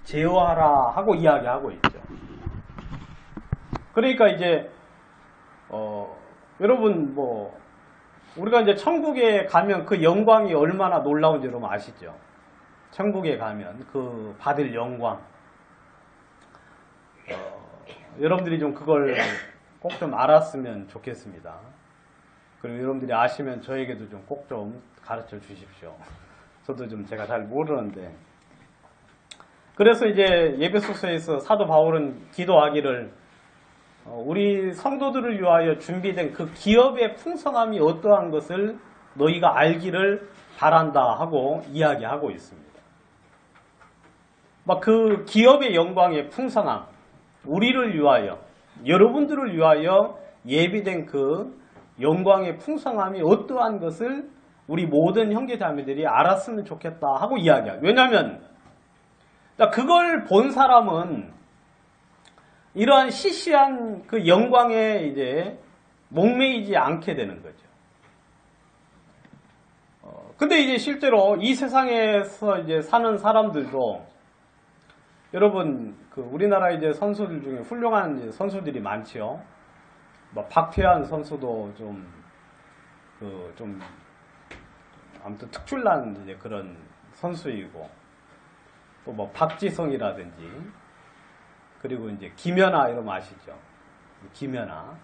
제어하라 하고 이야기하고 있죠. 그러니까 이제 여러분 우리가 이제 천국에 가면 그 영광이 얼마나 놀라운지 여러분 아시죠? 천국에 가면 그 받을 영광. 여러분들이 좀 그걸 꼭 좀 알았으면 좋겠습니다. 그리고 여러분들이 아시면 저에게도 좀 꼭 좀 가르쳐 주십시오. 저도 좀 제가 잘 모르는데. 그래서 이제 에베소서에서 사도 바울은 기도하기를 우리 성도들을 위하여 준비된 그 기업의 풍성함이 어떠한 것을 너희가 알기를 바란다 하고 이야기하고 있습니다. 막 그 기업의 영광의 풍성함, 우리를 위하여, 여러분들을 위하여 예비된 그 영광의 풍성함이 어떠한 것을 우리 모든 형제자매들이 알았으면 좋겠다 하고 이야기해요. 왜냐하면 그걸 본 사람은 이러한 시시한 그 영광에 이제 목매이지 않게 되는 거죠. 근데 이제 실제로 이 세상에서 이제 사는 사람들도 여러분 그 우리나라 이제 선수들 중에 훌륭한 이제 선수들이 많지요. 뭐 박태환 선수도 좀 아무튼 특출난 이제 그런 선수이고 또 뭐 박지성이라든지 그리고 이제 김연아 이런 거 아시죠? 김연아.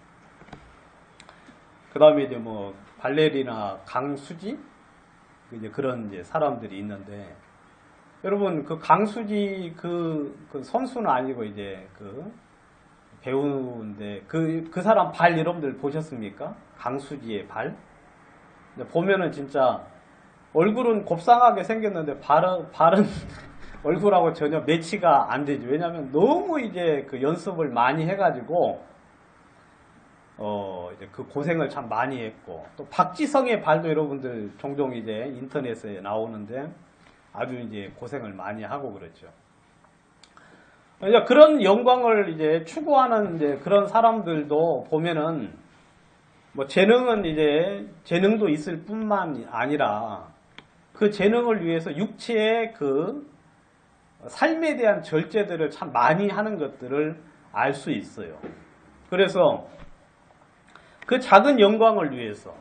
그 다음에 이제 뭐 발레리나 강수지 이제 그런 이제 사람들이 있는데 여러분 그 강수지 그 선수는 아니고 이제 그 배우인데 그 사람 발 여러분들 보셨습니까? 강수지의 발? 보면은 진짜 얼굴은 곱상하게 생겼는데 발은 얼굴하고 전혀 매치가 안 되죠. 왜냐하면 너무 이제 그 연습을 많이 해가지고 이제 그 고생을 참 많이 했고 또 박지성의 발도 여러분들 종종 이제 인터넷에 나오는데 아주 이제 고생을 많이 하고 그렇죠. 이제 그런 영광을 이제 추구하는 이제 그런 사람들도 보면은 뭐 재능은 이제 재능도 있을 뿐만 아니라 그 재능을 위해서 육체의 그 삶에 대한 절제들을 참 많이 하는 것들을 알 수 있어요. 그래서 그 작은 영광을 위해서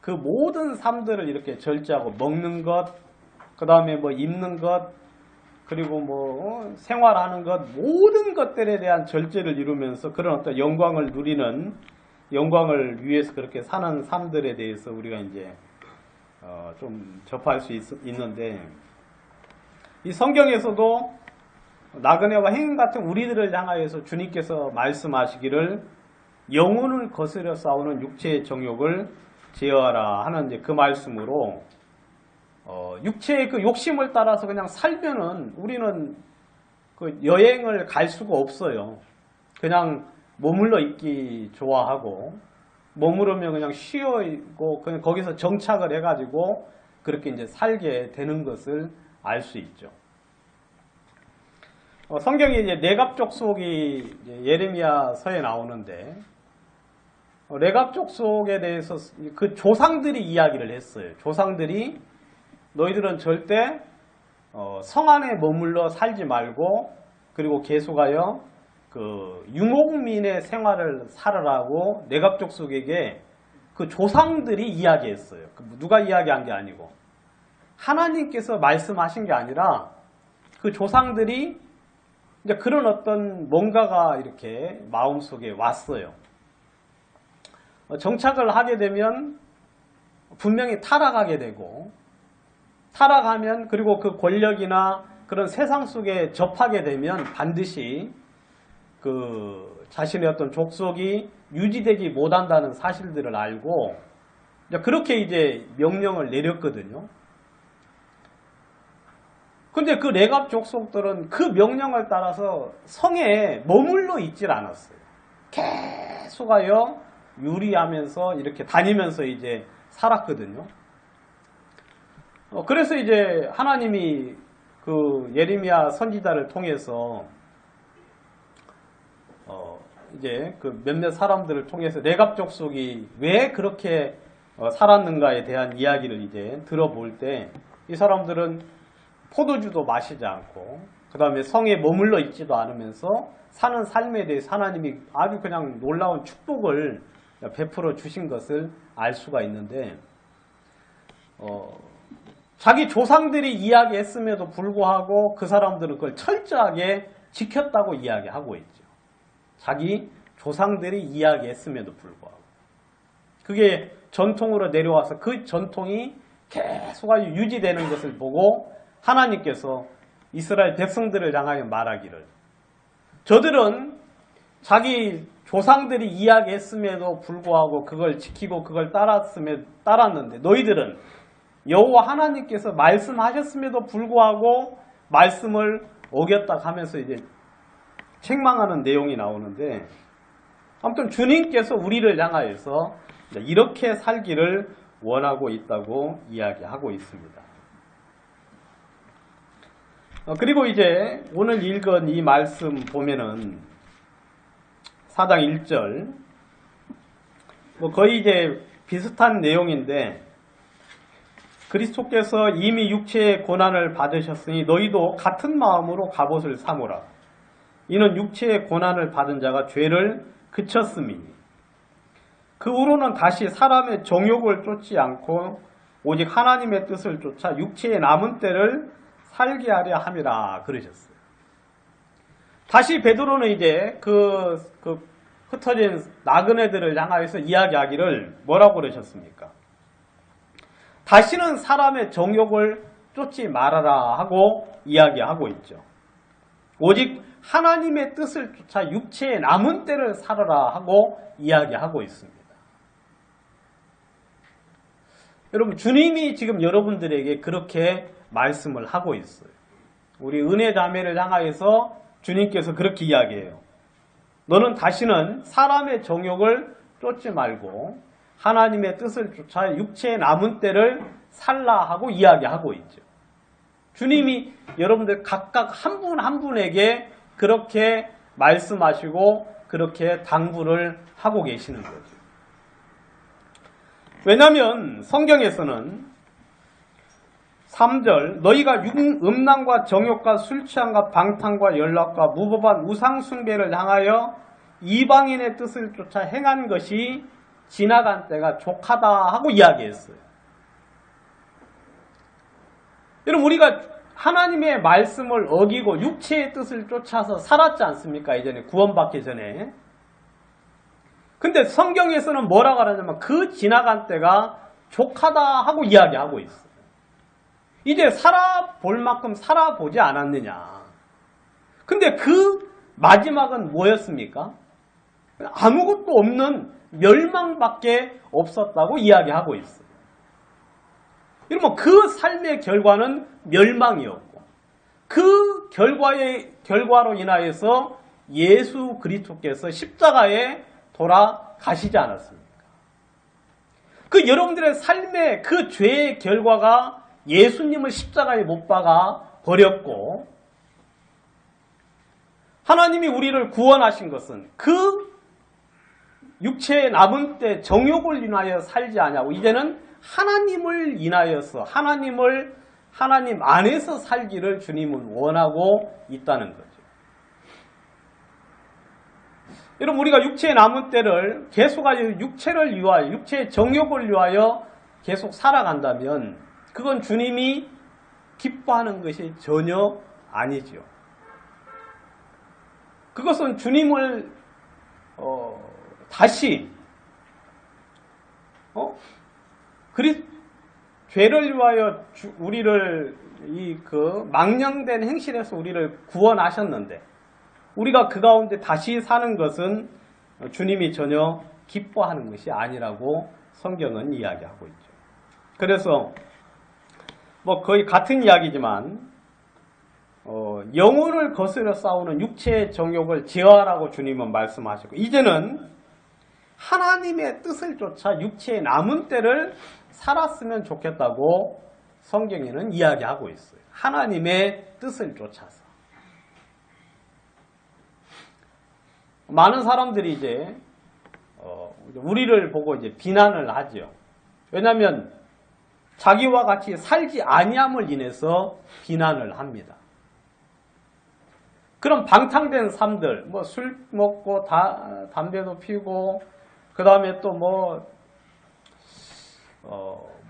그 모든 삶들을 이렇게 절제하고 먹는 것, 그 다음에 뭐 입는 것, 그리고 뭐 생활하는 것, 모든 것들에 대한 절제를 이루면서 그런 어떤 영광을 누리는 영광을 위해서 그렇게 사는 삶들에 대해서 우리가 이제 좀 접할 수 있는데 이 성경에서도 나그네와 행인 같은 우리들을 향하여서 주님께서 말씀하시기를 영혼을 거스려 싸우는 육체의 정욕을 제어하라 하는 이제 그 말씀으로 육체의 그 욕심을 따라서 그냥 살면은 우리는 그 여행을 갈 수가 없어요. 그냥 머물러 있기 좋아하고 머무르면 그냥 쉬어 있고 그냥 거기서 정착을 해가지고 그렇게 이제 살게 되는 것을 알 수 있죠. 성경에 이제 내갑족속이 예레미야서에 나오는데 내갑족속에 대해서 그 조상들이 이야기를 했어요. 조상들이 너희들은 절대 성 안에 머물러 살지 말고 그리고 계속하여 그 유목민의 생활을 살아라고 내갑족속에게 그 조상들이 이야기했어요. 누가 이야기한 게 아니고 하나님께서 말씀하신 게 아니라 그 조상들이 이제 그런 어떤 뭔가가 이렇게 마음속에 왔어요. 정착을 하게 되면 분명히 타락하게 되고 타락하면 그리고 그 권력이나 그런 세상 속에 접하게 되면 반드시 그 자신의 어떤 족속이 유지되지 못한다는 사실들을 알고 그렇게 이제 명령을 내렸거든요. 근데 그 레갑 족속들은 그 명령을 따라서 성에 머물러 있질 않았어요. 계속하여 유리하면서 이렇게 다니면서 이제 살았거든요. 그래서 이제 하나님이 그 예레미야 선지자를 통해서 이제 그 몇몇 사람들을 통해서 레갑 족속이 왜 그렇게 살았는가에 대한 이야기를 이제 들어볼 때 이 사람들은 포도주도 마시지 않고 그 다음에 성에 머물러 있지도 않으면서 사는 삶에 대해서 하나님이 아주 그냥 놀라운 축복을 베풀어 주신 것을 알 수가 있는데 자기 조상들이 이야기했음에도 불구하고 그 사람들은 그걸 철저하게 지켰다고 이야기하고 있죠. 자기 조상들이 이야기했음에도 불구하고 그게 전통으로 내려와서 그 전통이 계속 아주 유지되는 것을 보고 하나님께서 이스라엘 백성들을 향하여 말하기를 저들은 자기 조상들이 이야기했음에도 불구하고 그걸 지키고 그걸 따랐는데 너희들은 여호와 하나님께서 말씀하셨음에도 불구하고 말씀을 어겼다 하면서 이제 책망하는 내용이 나오는데 아무튼 주님께서 우리를 향하여서 이렇게 살기를 원하고 있다고 이야기하고 있습니다. 그리고 이제 오늘 읽은 이 말씀 보면은 4장 1절 거의 이제 비슷한 내용인데 그리스도께서 이미 육체의 고난을 받으셨으니 너희도 같은 마음으로 갑옷을 삼으라. 이는 육체의 고난을 받은 자가 죄를 그쳤음이니 그 후로는 다시 사람의 정욕을 쫓지 않고 오직 하나님의 뜻을 쫓아 육체의 남은 때를 살게 하려 함이라 그러셨어요. 다시 베드로는 이제 그 흩어진 나그네들을 향하여서 이야기하기를 뭐라고 그러셨습니까? 다시는 사람의 정욕을 쫓지 말아라 하고 이야기하고 있죠. 오직 하나님의 뜻을 쫓아 육체의 남은 때를 살아라 하고 이야기하고 있습니다. 여러분 주님이 지금 여러분들에게 그렇게 말씀을 하고 있어요. 우리 은혜 자매를 향하여서 주님께서 그렇게 이야기해요. 너는 다시는 사람의 정욕을 쫓지 말고 하나님의 뜻을 쫓아 육체의 남은 때를 살라 하고 이야기하고 있죠. 주님이 여러분들 각각 한 분 한 분에게 그렇게 말씀하시고 그렇게 당부를 하고 계시는 거죠. 왜냐하면 성경에서는 3절 너희가 음란과 정욕과 술취함과 방탕과 연락과 무법한 우상숭배를 향하여 이방인의 뜻을 쫓아 행한 것이 지나간 때가 족하다 하고 이야기했어요. 여러분 우리가 하나님의 말씀을 어기고 육체의 뜻을 쫓아서 살았지 않습니까? 이전에 구원받기 전에. 근데 성경에서는 뭐라고 하냐면 그 지나간 때가 족하다 하고 이야기하고 있어요. 이제 살아볼 만큼 살아보지 않았느냐. 근데 그 마지막은 뭐였습니까? 아무것도 없는 멸망밖에 없었다고 이야기하고 있어요. 여러분 그 삶의 결과는 멸망이었고 그 결과로 인하여서 예수 그리스도께서 십자가에 돌아가시지 않았습니까? 그 여러분들의 삶의 그 죄의 결과가 예수님을 십자가에 못 박아 버렸고 하나님이 우리를 구원하신 것은 그 육체의 남은 때 정욕을 인하여 살지 아니하고 이제는 하나님을 인하여서 하나님 안에서 살기를 주님은 원하고 있다는 거죠. 여러분 우리가 육체의 남은 때를 계속하여 육체를 위하여 육체의 정욕을 위하여 계속 살아간다면 그건 주님이 기뻐하는 것이 전혀 아니죠. 그것은 주님을 다시 죄를 위하여 우리를 망령된 행실에서 우리를 구원하셨는데 우리가 그 가운데 다시 사는 것은 주님이 전혀 기뻐하는 것이 아니라고 성경은 이야기하고 있죠. 그래서 거의 같은 이야기지만 영혼을 거스려 싸우는 육체의 정욕을 제어하라고 주님은 말씀하시고 이제는 하나님의 뜻을 쫓아 육체의 남은 때를 살았으면 좋겠다고 성경에는 이야기하고 있어요. 하나님의 뜻을 쫓아서. 많은 사람들이 이제 우리를 보고 이제 비난을 하죠. 왜냐하면 자기와 같이 살지 아니함을 인해서 비난을 합니다. 그럼 방탕된 삶들, 뭐 술 먹고 담배도 피우고, 그 다음에 또 뭐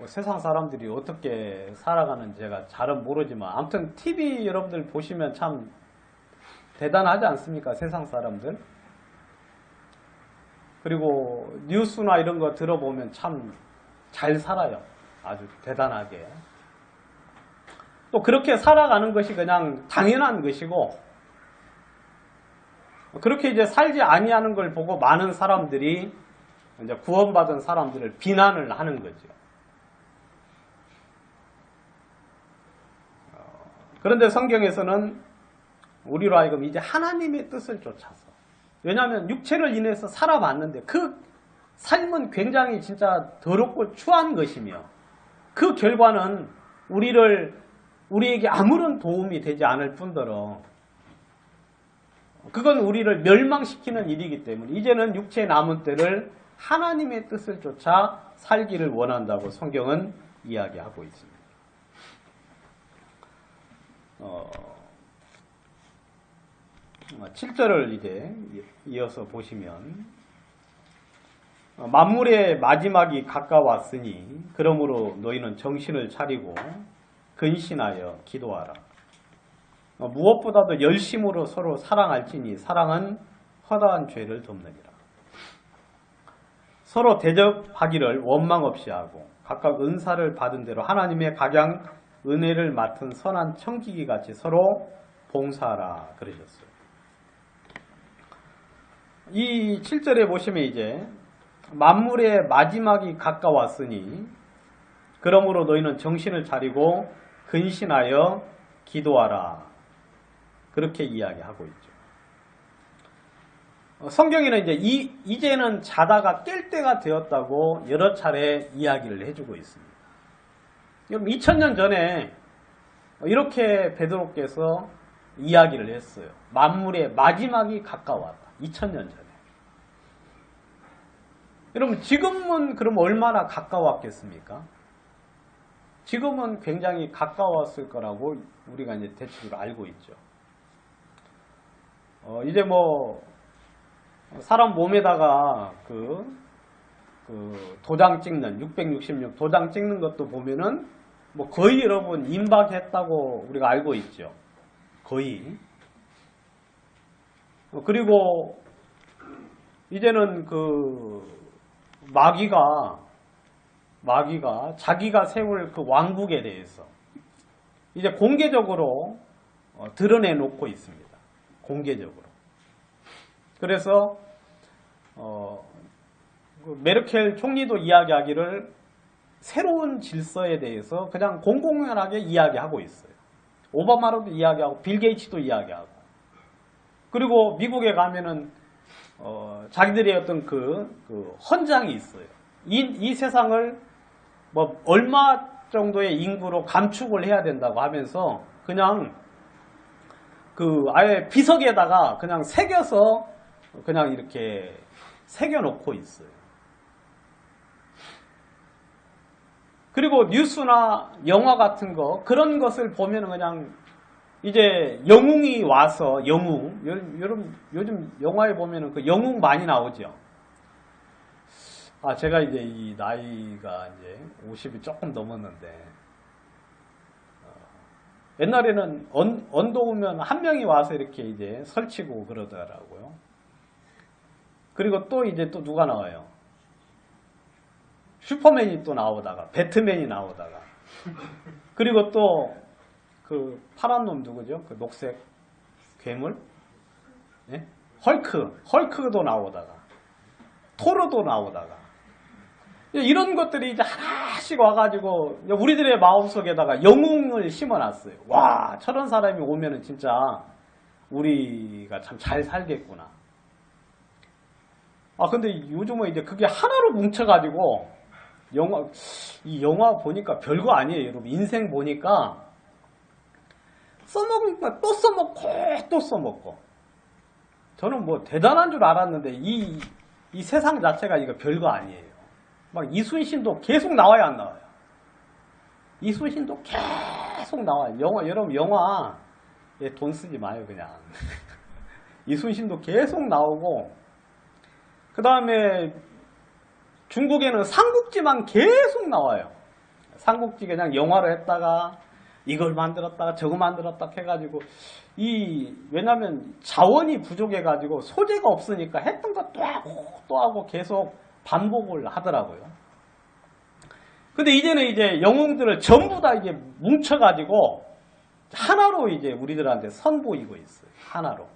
세상 사람들이 어떻게 살아가는지 제가 잘은 모르지만, 아무튼 TV 여러분들 보시면 참 대단하지 않습니까? 세상 사람들. 그리고 뉴스나 이런 거 들어보면 참 잘 살아요. 아주 대단하게. 또 그렇게 살아가는 것이 그냥 당연한 것이고, 그렇게 이제 살지 아니하는 걸 보고 많은 사람들이 이제 구원받은 사람들을 비난을 하는 거죠. 그런데 성경에서는 우리로 하여금 이제 하나님의 뜻을 쫓아서, 왜냐하면 육체를 인해서 살아왔는데 그 삶은 굉장히 진짜 더럽고 추한 것이며, 그 결과는 우리에게 아무런 도움이 되지 않을 뿐더러 그건 우리를 멸망시키는 일이기 때문에 이제는 육체의 남은 때를 하나님의 뜻을 쫓아 살기를 원한다고 성경은 이야기하고 있습니다. 7절을 이제 이어서 보시면, 만물의 마지막이 가까웠으니 그러므로 너희는 정신을 차리고 근신하여 기도하라. 무엇보다도 열심으로 서로 사랑할지니 사랑은 허다한 죄를 덮느니라. 서로 대접하기를 원망 없이 하고 각각 은사를 받은 대로 하나님의 각양 은혜를 맡은 선한 청지기 같이 서로 봉사하라 그러셨어요. 이 7절에 보시면 이제 만물의 마지막이 가까웠으니 그러므로 너희는 정신을 차리고 근신하여 기도하라. 그렇게 이야기하고 있죠. 성경에는 이제는 자다가 깰 때가 되었다고 여러 차례 이야기를 해주고 있습니다. 여러분 2000년 전에 이렇게 베드로께서 이야기를 했어요. 만물의 마지막이 가까웠다. 2000년 전에. 여러분 지금은 그럼 얼마나 가까웠겠습니까? 지금은 굉장히 가까웠을 거라고 우리가 이제 대충 알고 있죠. 이제 뭐 사람 몸에다가 그 도장 찍는 666 도장 찍는 것도 보면은 뭐 거의 여러분 임박했다고 우리가 알고 있죠. 거의. 그리고 이제는 그 마귀가 자기가 세울 그 왕국에 대해서 이제 공개적으로 드러내놓고 있습니다. 공개적으로. 그래서 메르켈 총리도 이야기하기를 새로운 질서에 대해서 그냥 공공연하게 이야기하고 있어요. 오바마로도 이야기하고 빌 게이츠도 이야기하고, 그리고 미국에 가면은 자기들의 어떤 그 헌장이 있어요. 이 세상을 뭐 얼마 정도의 인구로 감축을 해야 된다고 하면서 그냥 그 아예 비석에다가 그냥 새겨서 그냥 이렇게 새겨놓고 있어요. 그리고 뉴스나 영화 같은 거 그런 것을 보면 그냥 이제 영웅이 와서 여러분 요즘 영화에 보면은 그 영웅 많이 나오죠. 제가 이제 이 나이가 이제 50이 조금 넘었는데 옛날에는 언도 오면 한 명이 와서 이렇게 이제 설치고 그러더라고요. 그리고 또 이제 또 누가 나와요? 슈퍼맨이 또 나오다가, 배트맨이 나오다가, 그리고 또 그 파란 놈 누구죠? 그 녹색 괴물? 네? 헐크도 나오다가, 토르도 나오다가, 이런 것들이 이제 하나씩 와가지고 우리들의 마음속에다가 영웅을 심어놨어요. 와, 저런 사람이 오면은 진짜 우리가 참 잘 살겠구나. 근데 요즘은 이제 그게 하나로 뭉쳐가지고 이 영화 보니까 별거 아니에요, 여러분. 인생 보니까 써먹으니까 또 써먹고 또 써먹고. 저는 뭐 대단한 줄 알았는데 이 세상 자체가 이거 별거 아니에요. 막 이순신도 계속 나와야 안 나와요. 이순신도 계속 나와요. 여러분 영화 돈 쓰지 마요 그냥. 이순신도 계속 나오고, 그 다음에 중국에는 삼국지만 계속 나와요. 삼국지 그냥 영화로 했다가 이걸 만들었다가 저거 만들었다 해가지고, 왜냐면 자원이 부족해가지고 소재가 없으니까 했던 거 또 하고 계속 반복을 하더라고요. 근데 이제는 이제 영웅들을 전부 다 이제 뭉쳐가지고 하나로 이제 우리들한테 선보이고 있어요. 하나로.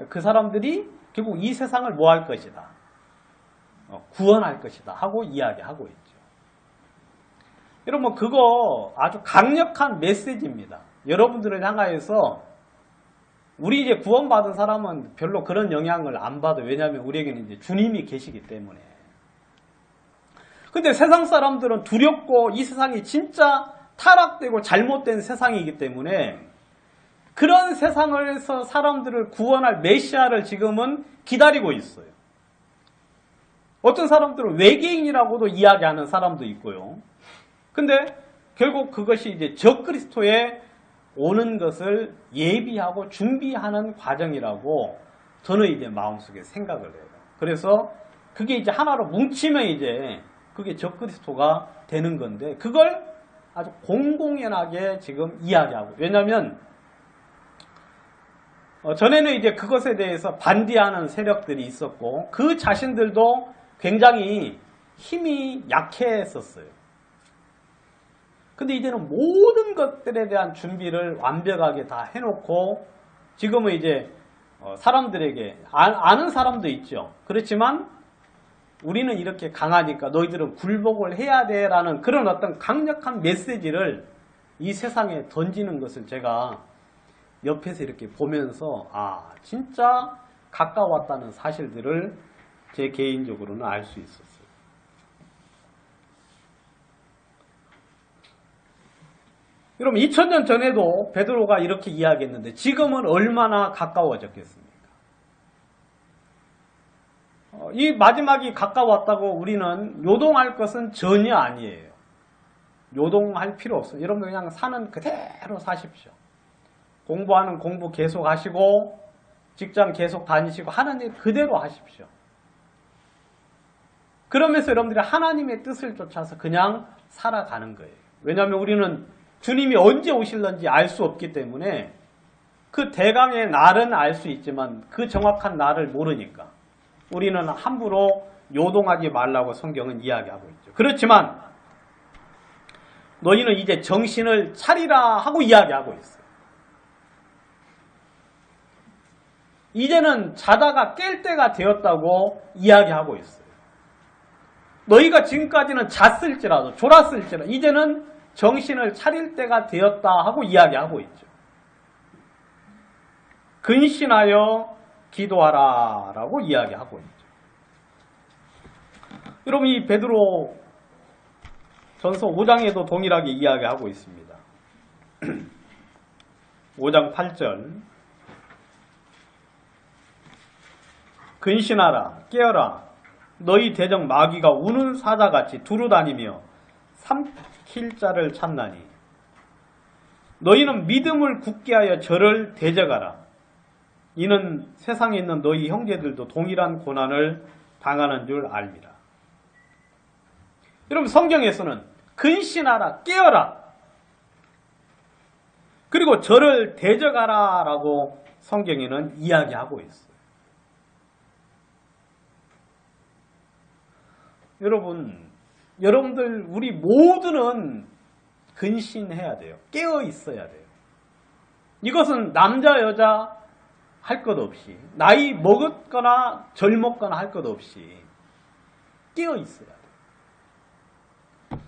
그 사람들이 결국 이 세상을 뭐 할 것이다. 구원할 것이다 하고 이야기하고 있죠. 여러분 그거 아주 강력한 메시지입니다. 여러분들을 향하여서 우리 이제 구원받은 사람은 별로 그런 영향을 안 받아요. 왜냐하면 우리에게는 이제 주님이 계시기 때문에. 근데 세상 사람들은 두렵고 이 세상이 진짜 타락되고 잘못된 세상이기 때문에 그런 세상에서 사람들을 구원할 메시아를 지금은 기다리고 있어요. 어떤 사람들은 외계인이라고도 이야기하는 사람도 있고요. 근데 결국 그것이 이제 적그리스도의 오는 것을 예비하고 준비하는 과정이라고 저는 이제 마음속에 생각을 해요. 그래서 그게 이제 하나로 뭉치면 이제 그게 적그리스도가 되는 건데, 그걸 아주 공공연하게 지금 이야기하고, 왜냐하면 전에는 이제 그것에 대해서 반대하는 세력들이 있었고 그 자신들도 굉장히 힘이 약했었어요. 근데 이제는 모든 것들에 대한 준비를 완벽하게 다 해놓고 지금은 이제 사람들에게 아는 사람도 있죠. 그렇지만 우리는 이렇게 강하니까 너희들은 굴복을 해야 돼 라는 그런 어떤 강력한 메시지를 이 세상에 던지는 것을 제가 옆에서 이렇게 보면서 진짜 가까웠다는 사실들을 제 개인적으로는 알 수 있었어요. 여러분 2000년 전에도 베드로가 이렇게 이야기했는데 지금은 얼마나 가까워졌겠습니까? 이 마지막이 가까웠다고 우리는 요동할 것은 전혀 아니에요. 요동할 필요 없어요. 여러분 그냥 사는 그대로 사십시오. 공부하는 공부 계속 하시고 직장 계속 다니시고 하는 일 그대로 하십시오. 그러면서 여러분들이 하나님의 뜻을 쫓아서 그냥 살아가는 거예요. 왜냐하면 우리는 주님이 언제 오실런지 알 수 없기 때문에 그 대강의 날은 알 수 있지만 그 정확한 날을 모르니까 우리는 함부로 요동하지 말라고 성경은 이야기하고 있죠. 그렇지만 너희는 이제 정신을 차리라 하고 이야기하고 있어요. 이제는 자다가 깰 때가 되었다고 이야기하고 있어요. 너희가 지금까지는 잤을지라도 졸았을지라도 이제는 정신을 차릴 때가 되었다 하고 이야기하고 있죠. 근신하여 기도하라 라고 이야기하고 있죠. 여러분 이 베드로 전서 5장에도 동일하게 이야기하고 있습니다. 5장 8절 근신하라 깨어라 너희 대적 마귀가 우는 사자같이 두루다니며 삼킬 자를 찾나니 너희는 믿음을 굳게 하여 저를 대적하라. 이는 세상에 있는 너희 형제들도 동일한 고난을 당하는 줄 알미라. 여러분 성경에서는 근신하라 깨어라 그리고 저를 대적하라 라고 성경에는 이야기하고 있어요. 여러분들 우리 모두는 근신해야 돼요. 깨어 있어야 돼요. 이것은 남자 여자 할 것 없이 나이 먹었거나 젊었거나 할 것 없이 깨어 있어야 돼요.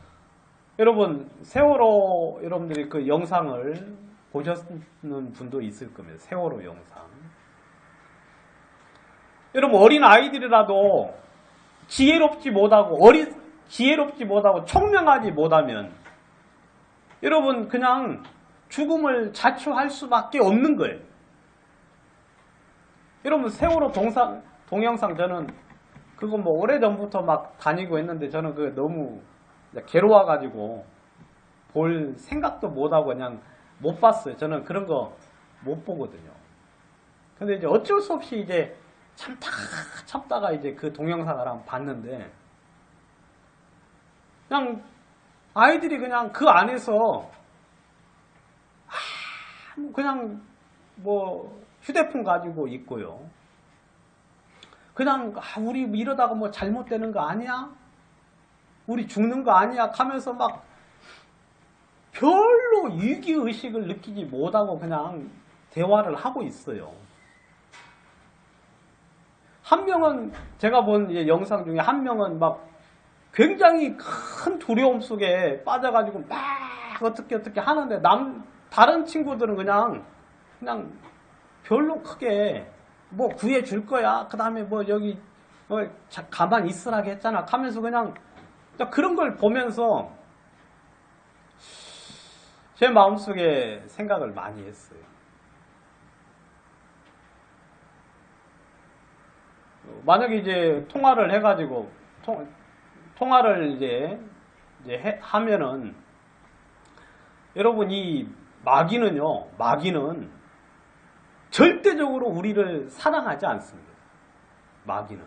여러분 세월호 여러분들이 그 영상을 보셨는 분도 있을 겁니다. 세월호 영상. 여러분 어린 아이들이라도 지혜롭지 못하고 총명하지 못하면 여러분 그냥 죽음을 자초할 수밖에 없는 거예요. 여러분 세월호 동영상 저는 그거 뭐 오래전부터 막 다니고 했는데 저는 그게 너무 괴로워가지고 볼 생각도 못하고 그냥 못 봤어요. 저는 그런 거 못 보거든요. 근데 이제 어쩔 수 없이 이제 참다가 이제 그 동영상을 한번 봤는데, 그냥 아이들이 그냥 그 안에서 그냥 뭐 휴대폰 가지고 있고요. 그냥 우리 이러다가 뭐 잘못되는 거 아니야? 우리 죽는 거 아니야? 하면서 막 별로 위기의식을 느끼지 못하고 그냥 대화를 하고 있어요. 한 명은 제가 본 영상 중에 한 명은 막 굉장히 큰 두려움 속에 빠져가지고 막 어떻게 하는데 다른 친구들은 그냥 별로 크게 뭐 구해줄 거야. 그 다음에 뭐 여기 가만히 있으라고 했잖아. 하면서 그냥 그런 걸 보면서 제 마음속에 생각을 많이 했어요. 만약에 이제 통화를 해가지고 통화를 이제 하면은 여러분 이 마귀는 절대적으로 우리를 사랑하지 않습니다. 마귀는.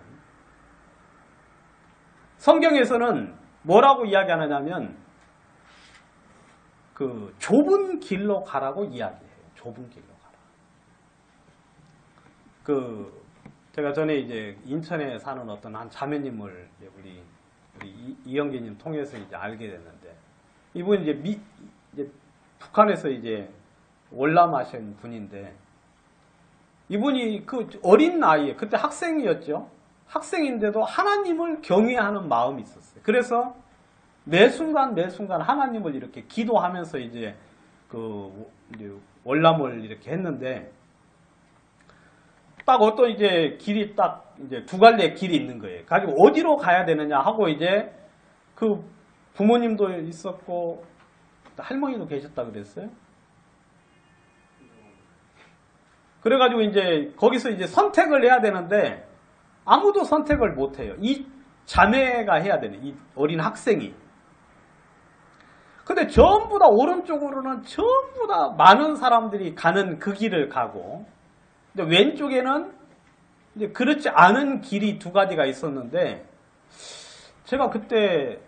성경에서는 뭐라고 이야기하느냐면 그 좁은 길로 가라고 이야기해요. 좁은 길로 가라. 제가 전에 이제 인천에 사는 어떤 한 자매님을 우리 이영기님 통해서 이제 알게 됐는데, 이분 이제 북한에서 이제 월남하신 분인데, 이분이 그 어린 나이에 그때 학생이었죠. 학생인데도 하나님을 경외하는 마음이 있었어요. 그래서 매 순간 하나님을 이렇게 기도하면서 이제 이제 월남을 이렇게 했는데, 딱 어떤 이제 길이 딱 이제 두 갈래의 길이 있는 거예요. 가지고 어디로 가야 되느냐 하고 이제 그 부모님도 있었고 할머니도 계셨다 그랬어요. 그래가지고 이제 거기서 이제 선택을 해야 되는데 아무도 선택을 못 해요. 이 자매가 해야 되네. 이 어린 학생이. 근데 전부 다 오른쪽으로는 전부 다 많은 사람들이 가는 그 길을 가고, 근데 왼쪽에는 이제 그렇지 않은 길이 두 가지가 있었는데, 제가 그때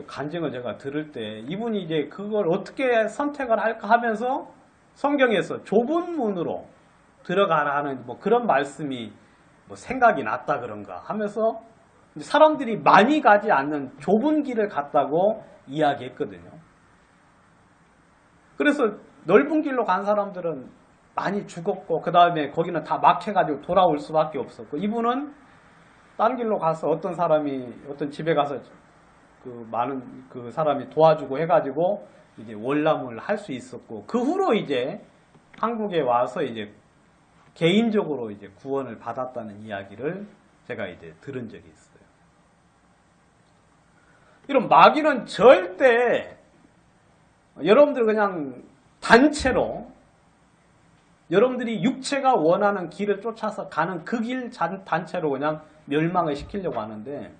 간증을 제가 들을 때 이분이 이제 그걸 어떻게 선택을 할까 하면서 성경에서 좁은 문으로 들어가라 하는 뭐 그런 말씀이 뭐 생각이 났다 그런가 하면서 사람들이 많이 가지 않는 좁은 길을 갔다고 이야기했거든요. 그래서 넓은 길로 간 사람들은 많이 죽었고, 그 다음에 거기는 다 막혀가지고 돌아올 수밖에 없었고, 이분은 다른 길로 가서 어떤 집에 가서 많은 그 사람이 도와주고 해가지고 이제 월남을 할 수 있었고, 그 후로 이제 한국에 와서 이제 개인적으로 이제 구원을 받았다는 이야기를 제가 이제 들은 적이 있어요. 이런 마귀는 절대 여러분들 그냥 단체로 여러분들이 육체가 원하는 길을 쫓아서 가는 그 길 단체로 그냥 멸망을 시키려고 하는데,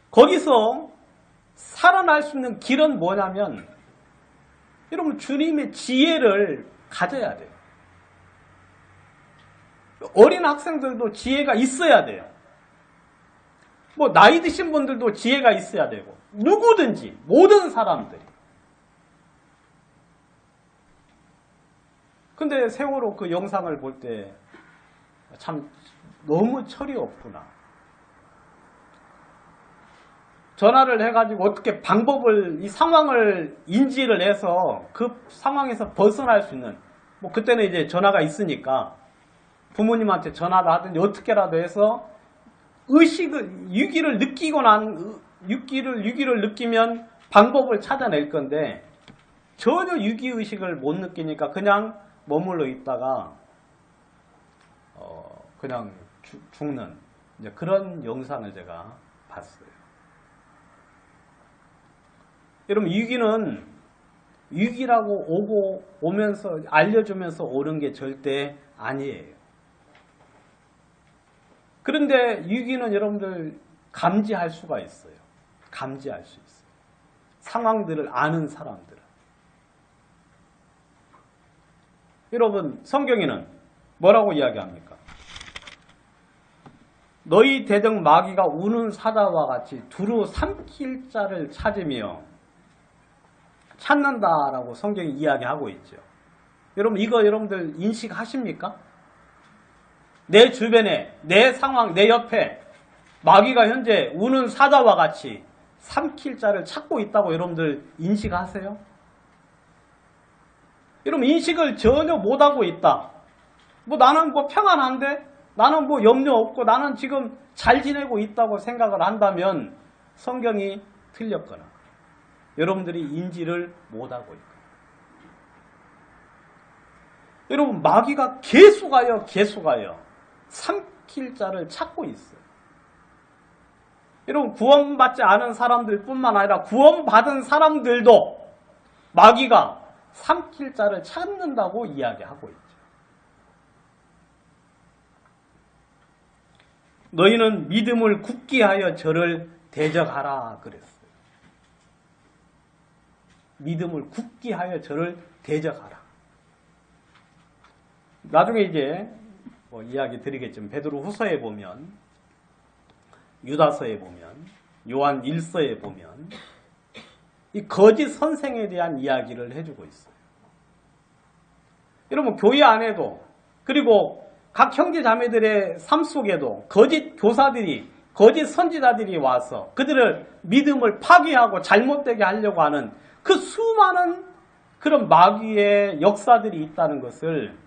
거기서 살아날 수 있는 길은 뭐냐면 여러분 주님의 지혜를 가져야 돼요. 어린 학생들도 지혜가 있어야 돼요. 뭐 나이 드신 분들도 지혜가 있어야 되고, 누구든지 모든 사람들이. 근데 세월호 그 영상을 볼 때 참 너무 철이 없구나. 전화를 해가지고 어떻게 이 상황을 인지를 해서 그 상황에서 벗어날 수 있는, 뭐 그때는 이제 전화가 있으니까 부모님한테 전화를 하든지 어떻게라도 해서 위기를 느끼면 방법을 찾아낼 건데, 전혀 위기의식을 못 느끼니까 그냥 머물러 있다가 그냥 죽는 이제 그런 영상을 제가 봤어요. 여러분, 위기라고 오면서 알려주면서 오는 게 절대 아니에요. 그런데 위기는 여러분들 감지할 수가 있어요. 감지할 수 있어요. 상황들을 아는 사람들은. 여러분, 성경에는 뭐라고 이야기합니까? 너희 대적 마귀가 우는 사자와 같이 두루 삼킬 자를 찾으며 찾는다라고 성경이 이야기하고 있죠. 여러분, 이거 여러분들 인식하십니까? 내 주변에, 내 상황, 내 옆에 마귀가 현재 우는 사자와 같이 삼킬 자를 찾고 있다고 여러분들 인식하세요? 여러분, 인식을 전혀 못하고 있다. 뭐 나는 뭐 평안한데? 나는 뭐 염려 없고 나는 지금 잘 지내고 있다고 생각을 한다면 성경이 틀렸거나 여러분들이 인지를 못하고 있거나. 여러분, 마귀가 계속하여 삼킬 자를 찾고 있어요. 여러분, 구원받지 않은 사람들 뿐만 아니라 구원받은 사람들도 마귀가 삼킬 자를 찾는다고 이야기하고 있죠. 너희는 믿음을 굳게 하여 저를 대적하라 그랬어요. 믿음을 굳게 하여 저를 대적하라. 나중에 이제 뭐 이야기 드리겠지만 베드로 후서에 보면, 유다서에 보면, 요한 1서에 보면 이 거짓 선생에 대한 이야기를 해주고 있어요. 여러분, 교회 안에도 그리고 각 형제 자매들의 삶 속에도 거짓 교사들이, 거짓 선지자들이 와서 그들을 믿음을 파괴하고 잘못되게 하려고 하는 그 수많은 그런 마귀의 역사들이 있다는 것을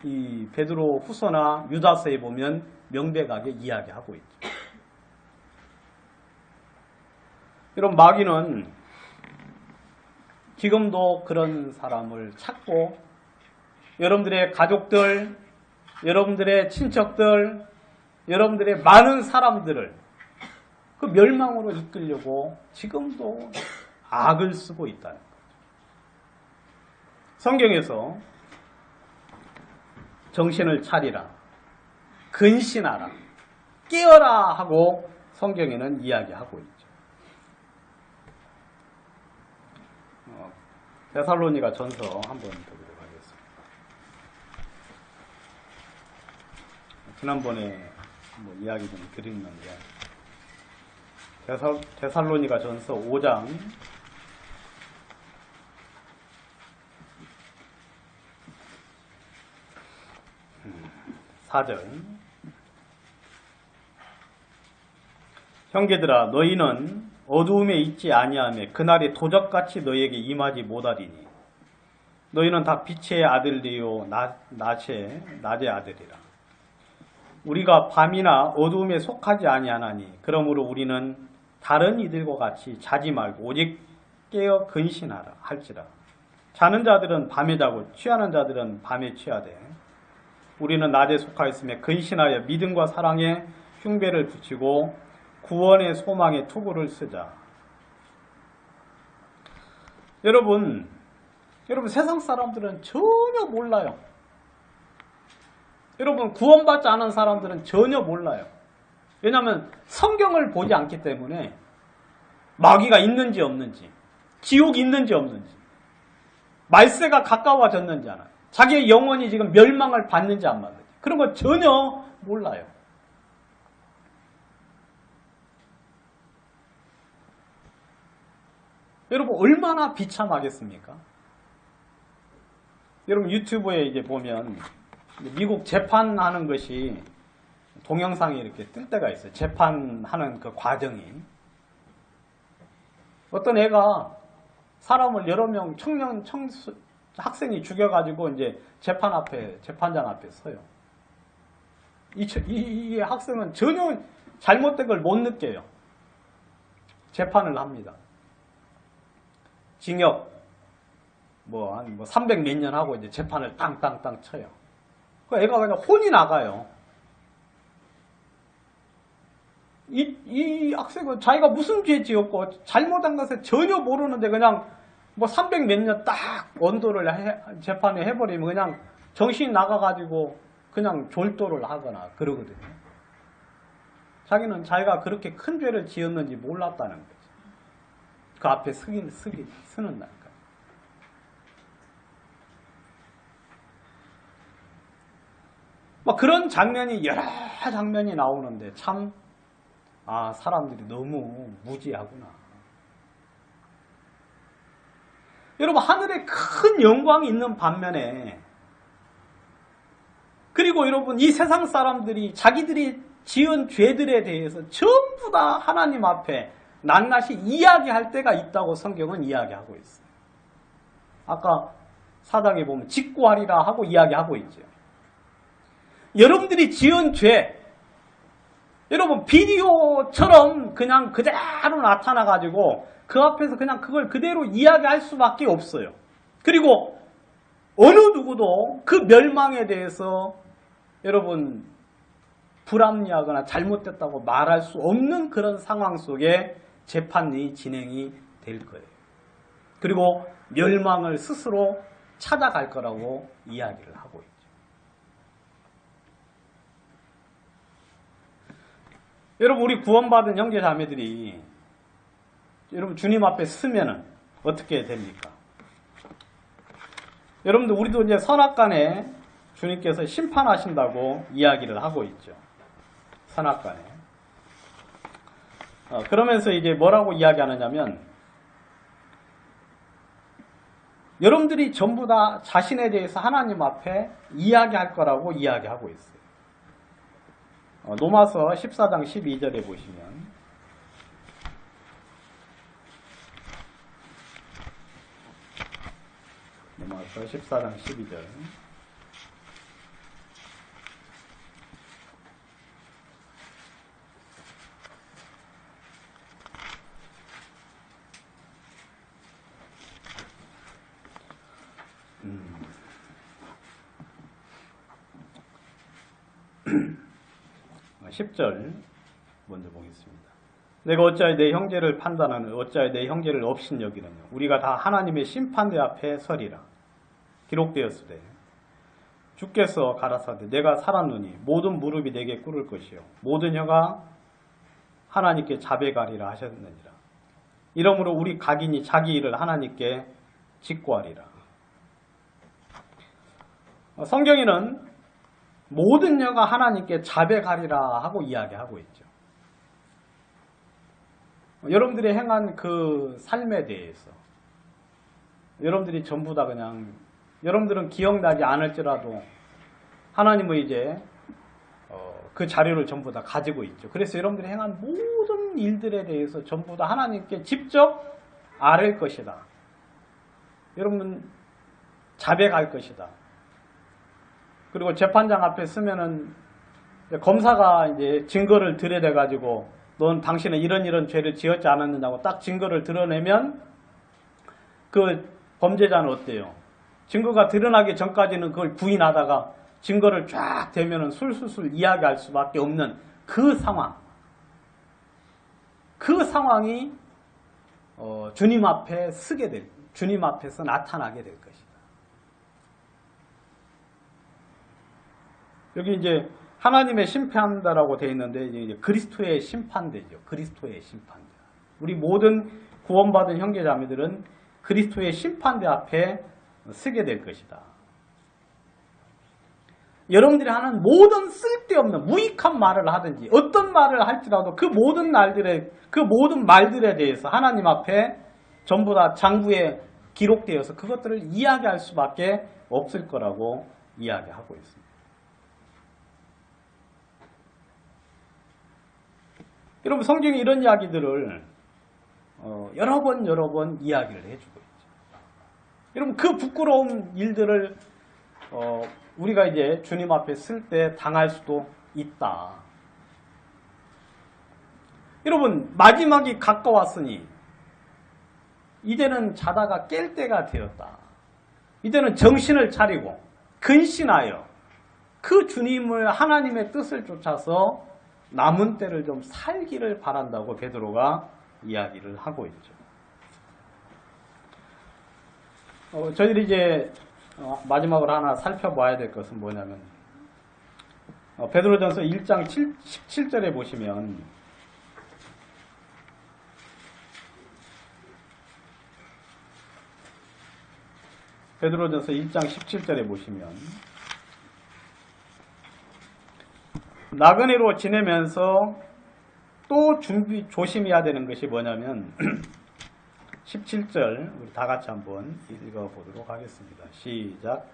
이 베드로 후서나 유다서에 보면 명백하게 이야기하고 있죠. 여러분, 마귀는 지금도 그런 사람을 찾고 여러분들의 가족들, 여러분들의 친척들, 여러분들의 많은 사람들을 그 멸망으로 이끌려고 지금도 악을 쓰고 있다는 거죠. 성경에서 정신을 차리라, 근신하라, 깨어라 하고 성경에는 이야기하고 있죠. 데살로니가 전서 한번 보도록 하겠습니다. 지난번에 뭐 이야기 좀 드렸는데 데살로니가 전서 5장 4절. 형제들아, 너희는 어두움에 있지 아니하며 그날이 도적같이 너희에게 임하지 못하리니 너희는 다 빛의 아들이요 낮의 아들이라. 우리가 밤이나 어두움에 속하지 아니하나니 그러므로 우리는 다른 이들과 같이 자지 말고 오직 깨어 근신하라 할지라. 자는 자들은 밤에 자고 취하는 자들은 밤에 취하되 우리는 낮에 속하였으며 근신하여 믿음과 사랑에 흉배를 붙이고 구원의 소망의 투구를 쓰자. 여러분 세상 사람들은 전혀 몰라요. 여러분, 구원받지 않은 사람들은 전혀 몰라요. 왜냐하면 성경을 보지 않기 때문에 마귀가 있는지 없는지, 지옥이 있는지 없는지, 말세가 가까워졌는지 안 알아요. 자기의 영혼이 지금 멸망을 받는지 안 받는지 그런 거 전혀 몰라요. 여러분, 얼마나 비참하겠습니까? 여러분, 유튜브에 이제 보면 미국 재판하는 것이 동영상이 이렇게 뜰 때가 있어요. 재판하는 그 과정이. 어떤 애가 사람을 여러 명 학생이 죽여가지고 이제 재판장 앞에 서요. 이 학생은 전혀 잘못된 걸 못 느껴요. 재판을 합니다. 징역 한 300 몇 년 하고 이제 재판을 땅땅땅 쳐요. 그 애가 그냥 혼이 나가요. 이 학생은 자기가 무슨 죄 지었고 잘못한 것을 전혀 모르는데 그냥 300 몇 년 딱 원도를 재판에 해버리면 그냥 정신이 나가가지고 그냥 졸도를 하거나 그러거든요. 자기는 자기가 그렇게 큰 죄를 지었는지 몰랐다는 거죠. 그 앞에 서는 날. 뭐 그런 장면이 여러 장면이 나오는데 참 사람들이 너무 무지하구나. 여러분 하늘에 큰 영광이 있는 반면에 그리고 여러분 이 세상 사람들이 자기들이 지은 죄들에 대해서 전부 다 하나님 앞에 낱낱이 이야기할 때가 있다고 성경은 이야기하고 있어요. 아까 4장에 보면 직고하리라 하고 이야기하고 있죠. 여러분들이 지은 죄, 여러분 비디오처럼 그냥 그대로 나타나가지고 그 앞에서 그냥 그걸 그대로 이야기할 수밖에 없어요. 그리고 어느 누구도 그 멸망에 대해서 여러분 불합리하거나 잘못됐다고 말할 수 없는 그런 상황 속에 재판이 진행이 될 거예요. 그리고 멸망을 스스로 찾아갈 거라고 이야기를 하고 있죠. 여러분 우리 구원받은 형제 자매들이 여러분 주님 앞에 서면은 어떻게 됩니까? 여러분들 우리도 이제 선악간에 주님께서 심판하신다고 이야기를 하고 있죠. 선악간에. 그러면서 이제 뭐라고 이야기하느냐면 여러분들이 전부 다 자신에 대해서 하나님 앞에 이야기할 거라고 이야기하고 있어요. 로마서 14장 12절에 보시면 로마서 14장 12절 10절 먼저 보겠습니다. 내가 어찌하여 내 형제를 판단하는 어찌하여 내 형제를 업신여기느냐 우리가 다 하나님의 심판대 앞에 서리라. 기록되었으되 주께서 가라사대 내가 살았노니 모든 무릎이 내게 꿇을 것이요 모든 혀가 하나님께 자백하리라 하셨느니라. 이러므로 우리 각인이 자기 일을 하나님께 직고하리라. 성경에는 모든 여가 하나님께 자백하리라 하고 이야기하고 있죠. 여러분들이 행한 그 삶에 대해서 여러분들이 전부 다 그냥 여러분들은 기억나지 않을지라도 하나님은 이제 그 자료를 전부 다 가지고 있죠. 그래서 여러분들이 행한 모든 일들에 대해서 전부 다 하나님께 직접 아뢰 것이다. 여러분은 자백할 것이다. 그리고 재판장 앞에 서면은 검사가 이제 증거를 들여대 가지고 넌 당신은 이런 죄를 지었지 않았느냐고 딱 증거를 드러내면 그 범죄자는 어때요? 증거가 드러나기 전까지는 그걸 부인하다가 증거를 쫙 대면은 술술술 이야기할 수밖에 없는 그 상황. 그 상황이 주님 앞에 주님 앞에서 나타나게 될 것이다. 여기 이제 하나님의 심판대라고 되어 있는데 이제 그리스도의 심판대죠. 그리스도의 심판대. 우리 모든 구원받은 형제자매들은 그리스도의 심판대 앞에 서게 될 것이다. 여러분들이 하는 모든 쓸데없는 무익한 말을 하든지 어떤 말을 할지라도 그 모든 말들에 대해서 하나님 앞에 전부 다 장부에 기록되어서 그것들을 이야기할 수밖에 없을 거라고 이야기하고 있습니다. 여러분 성경이 이런 이야기들을 여러 번 이야기를 해주고 있죠. 여러분 그 부끄러운 일들을 우리가 이제 주님 앞에 쓸 때 당할 수도 있다. 여러분 마지막이 가까웠으니 이제는 자다가 깰 때가 되었다. 이제는 정신을 차리고 근신하여 그 주님을 하나님의 뜻을 쫓아서 남은 때를 좀 살기를 바란다고 베드로가 이야기를 하고 있죠. 저희들이 이제 마지막으로 하나 살펴봐야 될 것은 뭐냐면 베드로전서 1장 17절에 보시면 베드로전서 1장 17절에 보시면 나그네로 지내면서 또 조심해야 되는 것이 뭐냐면 17절 우리 다 같이 한번 읽어보도록 하겠습니다. 시작.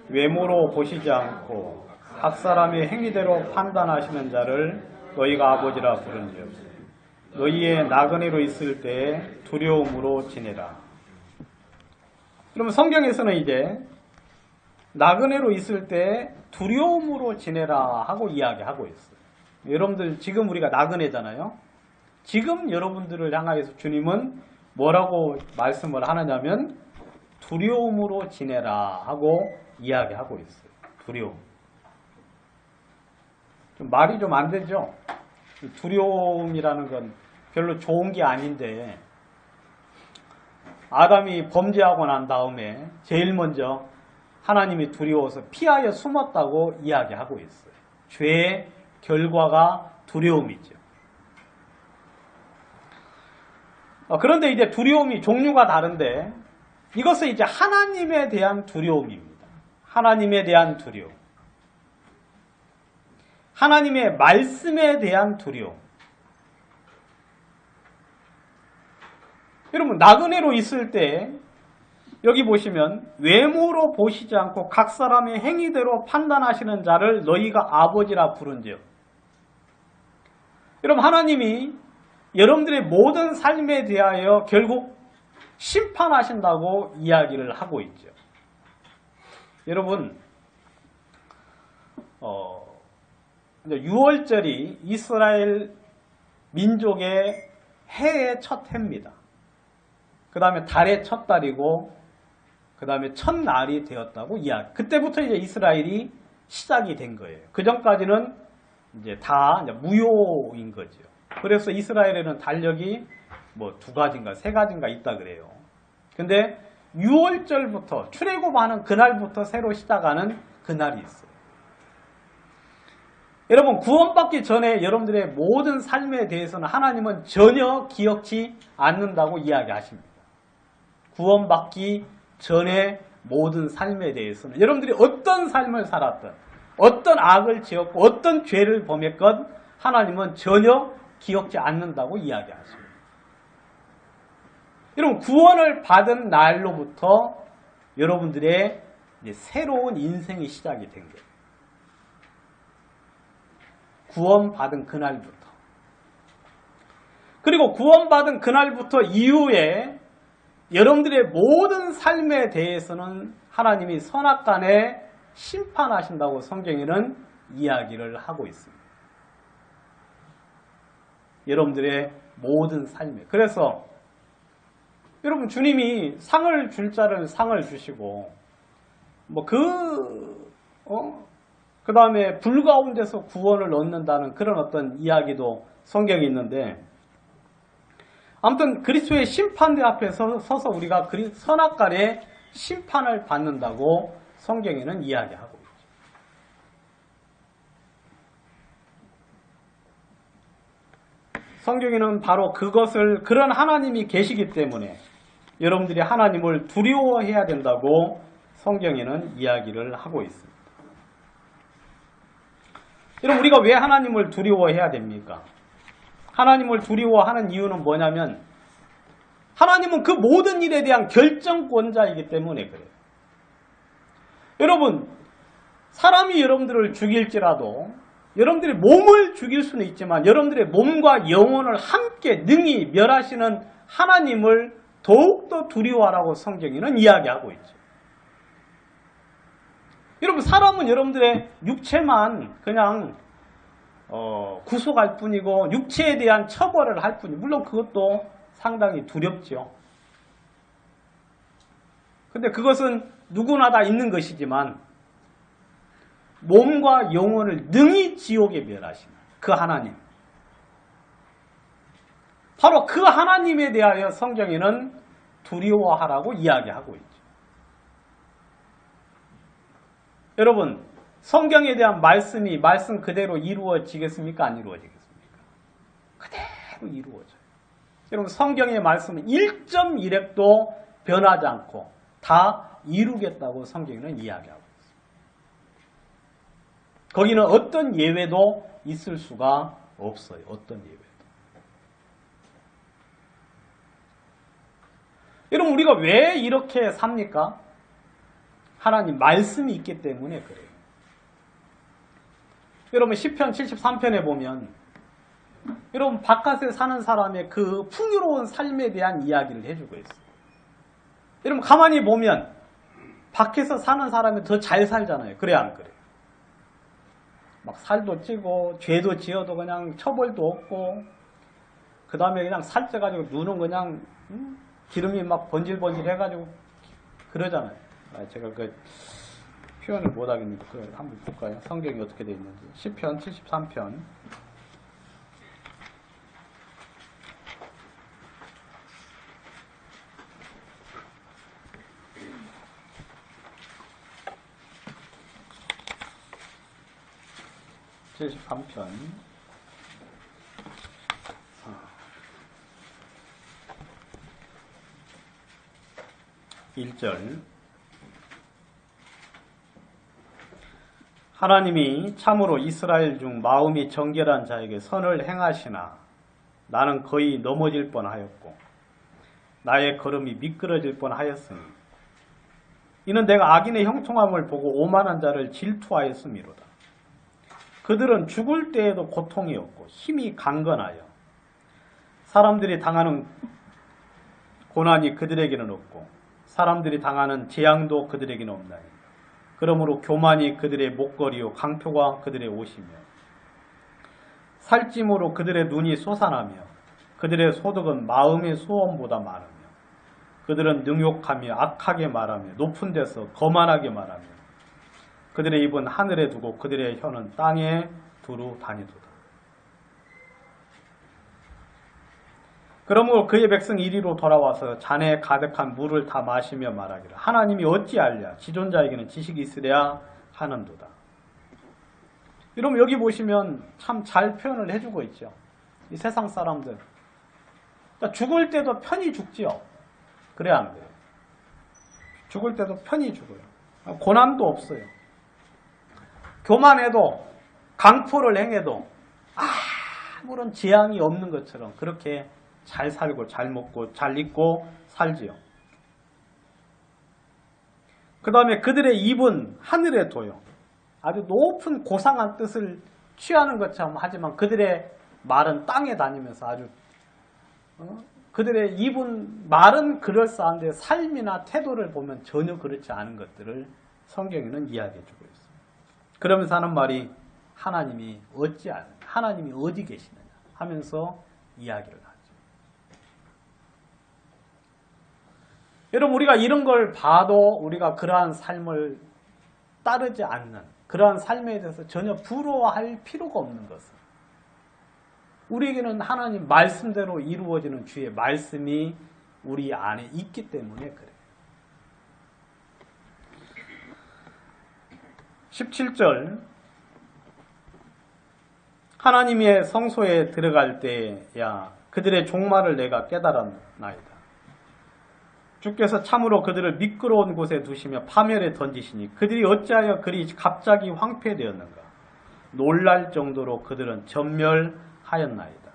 외모로 보시지 않고 각 사람의 행위대로 판단하시는 자를 너희가 아버지라 부른즉 너희의 나그네로 있을 때 두려움으로 지내라. 그러면 성경에서는 이제 나그네로 있을 때 두려움으로 지내라 하고 이야기하고 있어요. 여러분들 지금 우리가 나그네잖아요. 지금 여러분들을 향하여서 주님은 뭐라고 말씀을 하느냐면 두려움으로 지내라 하고 이야기하고 있어요. 두려움. 좀 말이 좀 안 되죠? 두려움이라는 건 별로 좋은 게 아닌데 아담이 범죄하고 난 다음에 제일 먼저 하나님이 두려워서 피하여 숨었다고 이야기하고 있어요. 죄의 결과가 두려움이죠. 그런데 이제 두려움이 종류가 다른데 이것은 이제 하나님에 대한 두려움입니다. 하나님에 대한 두려움. 하나님의 말씀에 대한 두려움. 여러분 나그네로 있을 때 여기 보시면 외모로 보시지 않고 각 사람의 행위대로 판단하시는 자를 너희가 아버지라 부른즉. 여러분 하나님이 여러분들의 모든 삶에 대하여 결국 심판하신다고 이야기를 하고 있죠. 여러분 6월절이 이스라엘 민족의 해의 첫 해입니다. 그 다음에 달의 첫 달이고 그 다음에 첫날이 되었다고 이야기. 그때부터 이제 이스라엘이 시작이 된 거예요. 그 전까지는 이제 다 무효인 거죠. 그래서 이스라엘에는 달력이 뭐 2가지인가 3가지인가 있다 그래요. 근데 6월절부터 출애굽하는 그날부터 새로 시작하는 그날이 있어요. 여러분 구원받기 전에 여러분들의 모든 삶에 대해서는 하나님은 전혀 기억지 않는다고 이야기하십니다. 구원받기 전에 모든 삶에 대해서는 여러분들이 어떤 삶을 살았든 어떤 악을 지었고 어떤 죄를 범했건 하나님은 전혀 기억지 않는다고 이야기하십니다. 여러분 구원을 받은 날로부터 여러분들의 이제 새로운 인생이 시작이 된 거예요. 구원받은 그날부터. 그리고 구원받은 그날부터 이후에 여러분들의 모든 삶에 대해서는 하나님이 선악간에 심판하신다고 성경에는 이야기를 하고 있습니다. 여러분들의 모든 삶에. 그래서 여러분 주님이 상을 줄 자를 상을 주시고 뭐 그 다음에 불 가운데서 구원을 얻는다는 그런 어떤 이야기도 성경에 있는데 아무튼 그리스도의 심판대 앞에 서서 우리가 선악간의 심판을 받는다고 성경에는 이야기하고 있죠. 성경에는 바로 그런 하나님이 계시기 때문에 여러분들이 하나님을 두려워해야 된다고 성경에는 이야기를 하고 있습니다. 여러분 우리가 왜 하나님을 두려워해야 됩니까? 하나님을 두려워하는 이유는 뭐냐면 하나님은 그 모든 일에 대한 결정권자이기 때문에 그래요. 여러분 사람이 여러분들을 죽일지라도 여러분들의 몸을 죽일 수는 있지만 여러분들의 몸과 영혼을 함께 능히 멸하시는 하나님을 더욱더 두려워하라고 성경에는 이야기하고 있죠. 여러분 사람은 여러분들의 육체만 그냥 구속할 뿐이고 육체에 대한 처벌을 할 뿐이고 물론 그것도 상당히 두렵죠. 근데 그것은 누구나 다 있는 것이지만 몸과 영혼을 능히 지옥에 멸하시는 그 하나님, 바로 그 하나님에 대하여 성경에는 두려워하라고 이야기하고 있죠. 여러분 성경에 대한 말씀이 말씀 그대로 이루어지겠습니까? 안 이루어지겠습니까? 그대로 이루어져요. 여러분 성경의 말씀은 1.1획도 변하지 않고 다 이루겠다고 성경에는 이야기하고 있습니다. 거기는 어떤 예외도 있을 수가 없어요. 어떤 예외도. 여러분 우리가 왜 이렇게 삽니까? 하나님 말씀이 있기 때문에 그래요. 여러분 시편 73편에 보면 여러분 바깥에 사는 사람의 그 풍요로운 삶에 대한 이야기를 해주고 있어요. 여러분 가만히 보면 밖에서 사는 사람이 더 잘 살잖아요. 그래 안 그래요? 막 살도 찌고 죄도 지어도 그냥 처벌도 없고 그 다음에 그냥 살쪄가지고 눈은 그냥 기름이 막 번질번질 해가지고 그러잖아요. 제가 그 표현을 못하겠는데 그걸 한번 볼까요? 성경이 어떻게 되어 있는지. 시편 73편 73편 1절 하나님이 참으로 이스라엘 중 마음이 정결한 자에게 선을 행하시나 나는 거의 넘어질 뻔하였고 나의 걸음이 미끄러질 뻔하였으니 이는 내가 악인의 형통함을 보고 오만한 자를 질투하였음이로다. 그들은 죽을 때에도 고통이 없고 힘이 강건하여 사람들이 당하는 고난이 그들에게는 없고 사람들이 당하는 재앙도 그들에게는 없나니 그러므로 교만이 그들의 목걸이요 강표가 그들의 옷이며 살찜으로 그들의 눈이 솟아나며 그들의 소득은 마음의 소원보다 많으며 그들은 능욕하며 악하게 말하며 높은 데서 거만하게 말하며 그들의 입은 하늘에 두고 그들의 혀는 땅에 두루 다니도다. 그러므로 그의 백성 이리로 돌아와서 잔에 가득한 물을 다 마시며 말하기를 하나님이 어찌알랴 지존자에게는 지식이 있으랴 하는도다. 여러분 여기 보시면 참 잘 표현을 해주고 있죠. 이 세상 사람들 그러니까 죽을 때도 편히 죽지요. 그래야 안 돼요. 죽을 때도 편히 죽어요. 고난도 없어요. 교만해도 강포를 행해도 아무런 재앙이 없는 것처럼 그렇게 잘 살고 잘 먹고 잘 입고 살지요. 그 다음에 그들의 입은 하늘에 둬요. 아주 높은 고상한 뜻을 취하는 것처럼 하지만 그들의 말은 땅에 다니면서 아주 그들의 입은 말은 그럴싸한데 삶이나 태도를 보면 전혀 그렇지 않은 것들을 성경에는 이야기해 주고 있습니다. 그러면서 하는 말이 하나님이 하나님이 어디 계시느냐 하면서 이야기를 하죠. 여러분 우리가 이런 걸 봐도 우리가 그러한 삶을 따르지 않는 그러한 삶에 대해서 전혀 부러워할 필요가 없는 것은 우리에게는 하나님 말씀대로 이루어지는 주의 말씀이 우리 안에 있기 때문에 그래요. 17절 하나님의 성소에 들어갈 때야 그들의 종말을 내가 깨달았나이다. 주께서 참으로 그들을 미끄러운 곳에 두시며 파멸에 던지시니 그들이 어찌하여 그리 갑자기 황폐되었는가. 놀랄 정도로 그들은 전멸하였나이다.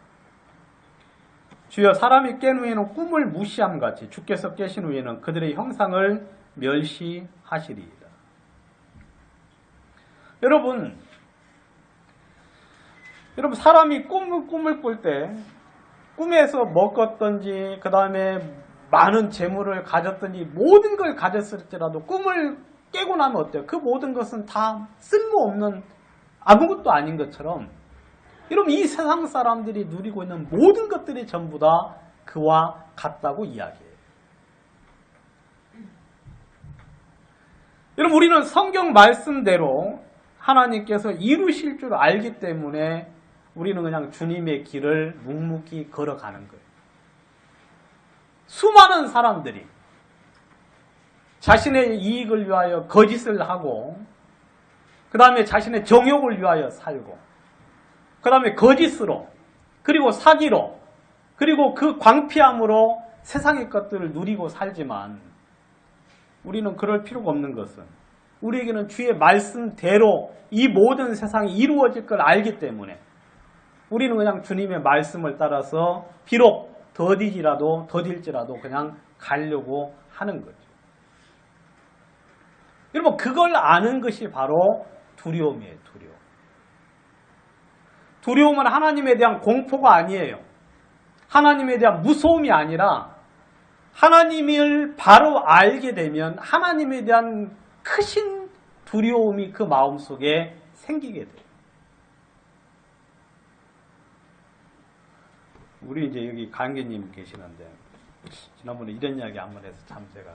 주여 사람이 깬 후에는 꿈을 무시함같이 주께서 깨신 후에는 그들의 형상을 멸시하시리이다. 여러분 사람이 꿈을 꿀 때 꿈에서 먹었던지 그 다음에 많은 재물을 가졌던지 모든 걸 가졌을지라도 꿈을 깨고 나면 어때요? 그 모든 것은 다 쓸모없는 아무것도 아닌 것처럼 여러분 이 세상 사람들이 누리고 있는 모든 것들이 전부 다 그와 같다고 이야기해요. 여러분 우리는 성경 말씀대로 하나님께서 이루실 줄 알기 때문에 우리는 그냥 주님의 길을 묵묵히 걸어가는 거예요. 수많은 사람들이 자신의 이익을 위하여 거짓을 하고 그 다음에 자신의 정욕을 위하여 살고 그 다음에 거짓으로 그리고 사기로 그리고 그 광피함으로 세상의 것들을 누리고 살지만 우리는 그럴 필요가 없는 것은 우리에게는 주의 말씀대로 이 모든 세상이 이루어질 걸 알기 때문에 우리는 그냥 주님의 말씀을 따라서 비록 더딜지라도 그냥 가려고 하는 거죠. 여러분, 그걸 아는 것이 바로 두려움이에요. 두려움. 두려움은 하나님에 대한 공포가 아니에요. 하나님에 대한 무서움이 아니라 하나님을 바로 알게 되면 하나님에 대한 크신 두려움이 그 마음속에 생기게 돼요. 우리 이제 여기 강계님 계시는데 지난번에 이런 이야기 한번 해서 참 제가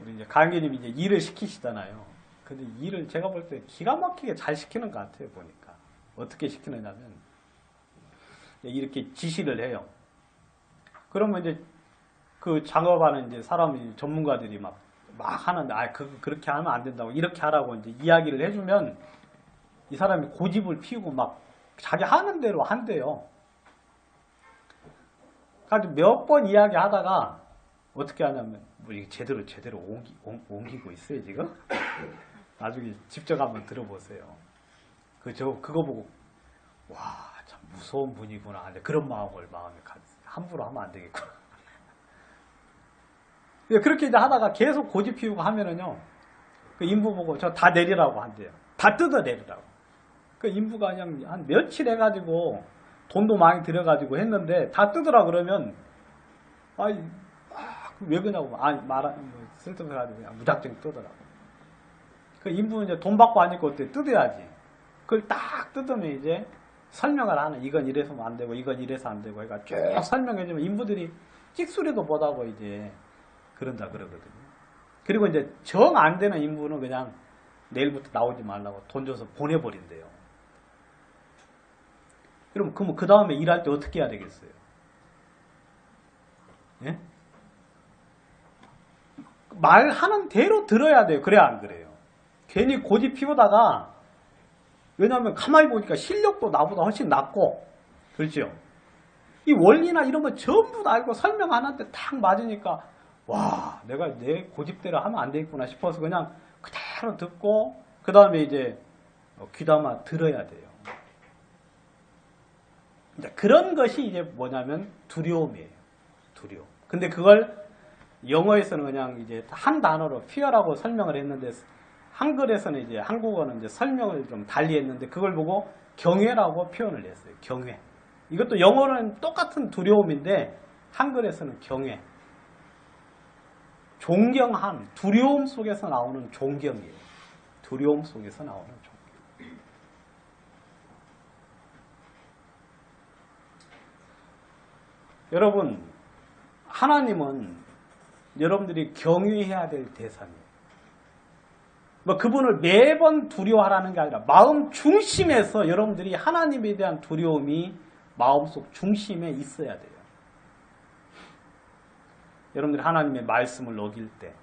우리 이제 강계님이 이제 일을 시키시잖아요. 근데 일을 제가 볼 때 기가 막히게 잘 시키는 것 같아요. 보니까 어떻게 시키느냐면 이렇게 지시를 해요. 그러면 이제 그 작업하는 이제 사람이 전문가들이 막 하는데 그렇게 하면 안 된다고 이렇게 하라고 이제 이야기를 해주면 이 사람이 고집을 피우고 막 자기 하는 대로 한대요. 가지고 몇 번 이야기하다가 어떻게 하냐면 뭐 이게 제대로 옮기고 있어요 지금. 나중에 직접 한번 들어보세요. 그거 보고 와 참 무서운 분이구나. 근데 그런 마음에 함부로 하면 안 되겠구나. 그렇게 이제 하다가 계속 고집 피우고 하면은요, 그 인부 보고 저 다 내리라고 한대요. 다 뜯어 내리라고. 그 인부가 그냥 한 며칠 해가지고 돈도 많이 들여가지고 했는데 다 뜯으라 그러면 왜 그러냐고 쓸데없어 가지고 그냥 무작정 뜯으라고. 그 인부는 이제 돈 받고 하니까 어때? 뜯어야지. 그걸 딱 뜯으면 이제 설명을 하는, 이건 이래서 안 되고 이건 이래서 안 되고 해가 쭉 설명해주면 인부들이 찍소리도 못하고 이제 그런다 그러거든요. 그리고 이제 정 안 되는 인부는 그냥 내일부터 나오지 말라고 돈 줘서 보내버린대요. 그럼 그 다음에 일할 때 어떻게 해야 되겠어요? 예? 말하는 대로 들어야 돼요. 그래야 안 그래요. 괜히 고집 피우다가, 왜냐하면 가만히 보니까 실력도 나보다 훨씬 낫고, 그렇죠? 이 원리나 이런 거 전부 다 알고 설명하는데 딱 맞으니까 와, 내가 내 고집대로 하면 안 되겠구나 싶어서 그냥 그대로 듣고 그 다음에 이제 귀담아 들어야 돼요. 그런 것이 이제 뭐냐면 두려움이에요. 두려움. 근데 그걸 영어에서는 그냥 이제 한 단어로 fear라고 설명을 했는데 한글에서는 이제 한국어는 이제 설명을 좀 달리 했는데 그걸 보고 경외라고 표현을 했어요. 경외. 이것도 영어는 똑같은 두려움인데 한글에서는 경외. 존경함, 두려움 속에서 나오는 존경이에요. 두려움 속에서 나오는 존경. 여러분, 하나님은 여러분들이 경외해야 될 대상이에요. 그분을 매번 두려워하라는 게 아니라 마음 중심에서 여러분들이 하나님에 대한 두려움이 마음속 중심에 있어야 돼요. 여러분들이 하나님의 말씀을 어길 때,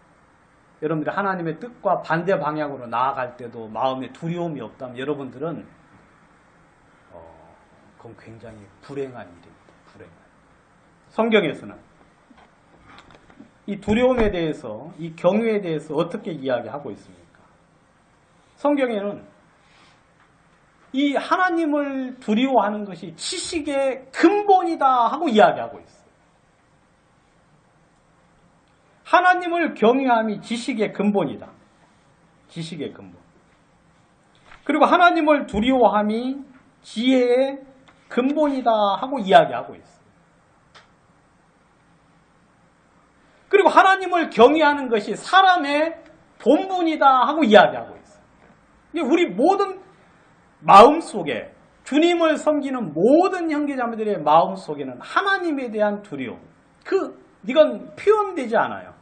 여러분들이 하나님의 뜻과 반대 방향으로 나아갈 때도 마음에 두려움이 없다면 여러분들은 그건 굉장히 불행한 일입니다. 불행한. 성경에서는 이 두려움에 대해서, 이 경외에 대해서 어떻게 이야기하고 있습니까? 성경에는 이 하나님을 두려워하는 것이 지식의 근본이다 하고 이야기하고 있어요. 하나님을 경외함이 지식의 근본이다. 지식의 근본. 그리고 하나님을 두려워함이 지혜의 근본이다 하고 이야기하고 있어요. 그리고 하나님을 경외하는 것이 사람의 본분이다 하고 이야기하고 있어요. 우리 모든 마음속에 주님을 섬기는 모든 형제자매들의 마음속에는 하나님에 대한 두려움. 이건 표현되지 않아요.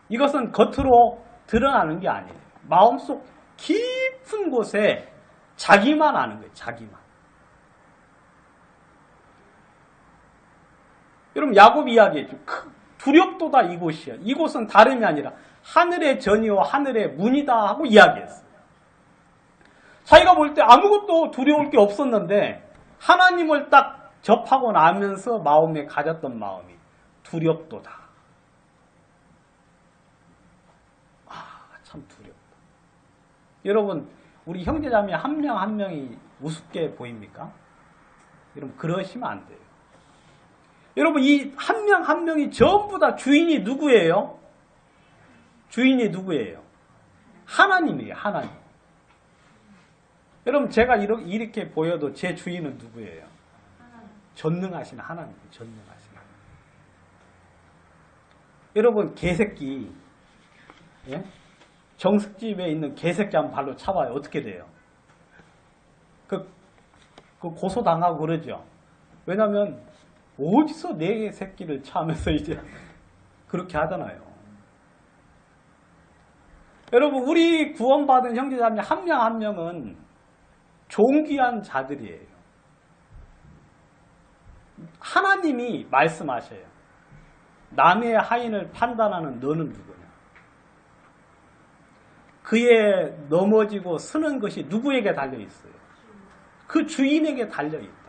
이것은 겉으로 드러나는 게 아니에요. 마음속 깊은 곳에 자기만 아는 거예요. 자기만. 여러분 야곱이 이야기했죠. 두렵도다 이곳이야. 이곳은 다름이 아니라 하늘의 전이요 하늘의 문이다 하고 이야기했어요. 자기가 볼 때 아무것도 두려울 게 없었는데 하나님을 딱 접하고 나면서 마음에 가졌던 마음이 두렵도다. 여러분 우리 형제자매 한 명 한 명이 우습게 보입니까? 여러분 그러시면 안 돼요. 여러분 이 한 명 한 명이 전부 다 주인이 누구예요? 주인이 누구예요? 하나님이에요. 하나님. 여러분 제가 이렇게 보여도 제 주인은 누구예요? 전능하신 하나님. 전능하신 하나님. 여러분 개새끼, 예? 정숙집에 있는 개새끼 한번 발로 차봐요. 어떻게 돼요? 그 고소당하고 그러죠. 왜냐면 어디서 내 새끼를 차면서 이제 그렇게 하잖아요. 여러분 우리 구원받은 형제자매 한 명 한 명은 존귀한 자들이에요. 하나님이 말씀하셔요. 남의 하인을 판단하는 너는 누구냐? 그의 넘어지고 서는 것이 누구에게 달려있어요? 그 주인에게 달려있다.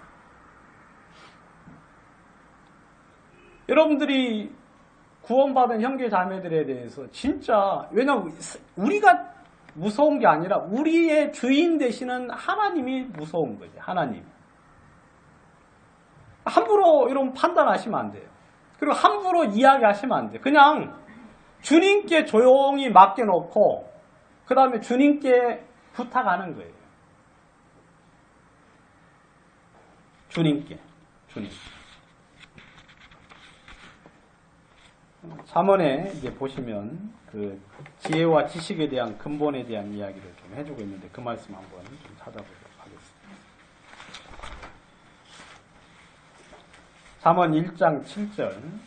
여러분들이 구원받은 형제 자매들에 대해서 진짜 왜냐하면 우리가 무서운 게 아니라 우리의 주인 되시는 하나님이 무서운 거지. 하나님. 함부로 이런 판단하시면 안 돼요. 그리고 함부로 이야기하시면 안 돼요. 그냥 주님께 조용히 맡겨놓고 그 다음에 주님께 부탁하는 거예요. 주님께. 주님. 잠언에 이제 보시면 그 지혜와 지식에 대한 근본에 대한 이야기를 좀 해주고 있는데 그 말씀 한번 좀 찾아보도록 하겠습니다. 잠언 1장 7절.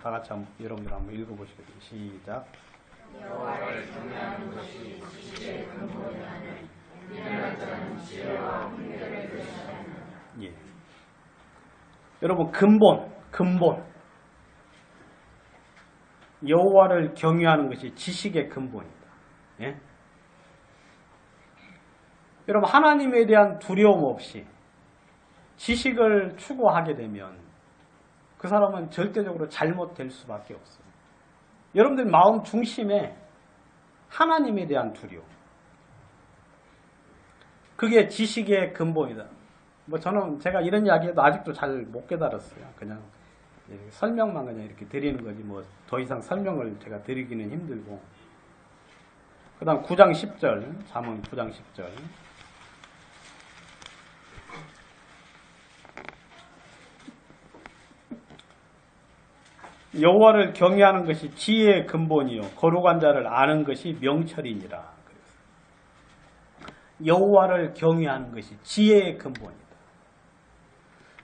다 같이 여러분들 한번 읽어보시겠습니다. 시작. 여호와를 경외하는 것이 지식의 근본이라는 미련한 자는 지혜와 훈계를 대신하는. 예. 여러분 근본. 여호와를 경외하는 것이 지식의 근본이다. 예? 여러분 하나님에 대한 두려움 없이 지식을 추구하게 되면 그 사람은 절대적으로 잘못될 수밖에 없어요. 여러분들 마음 중심에 하나님에 대한 두려움. 그게 지식의 근본이다. 저는 제가 이런 이야기해도 아직도 잘 못 깨달았어요. 그냥 설명만 그냥 이렇게 드리는 거지 더 이상 설명을 제가 드리기는 힘들고. 그 다음 9장 10절, 잠언 9장 10절. 여호와를 경외하는 것이 지혜의 근본이요 거룩한 자를 아는 것이 명철이니라. 여호와를 경외하는 것이 지혜의 근본이다.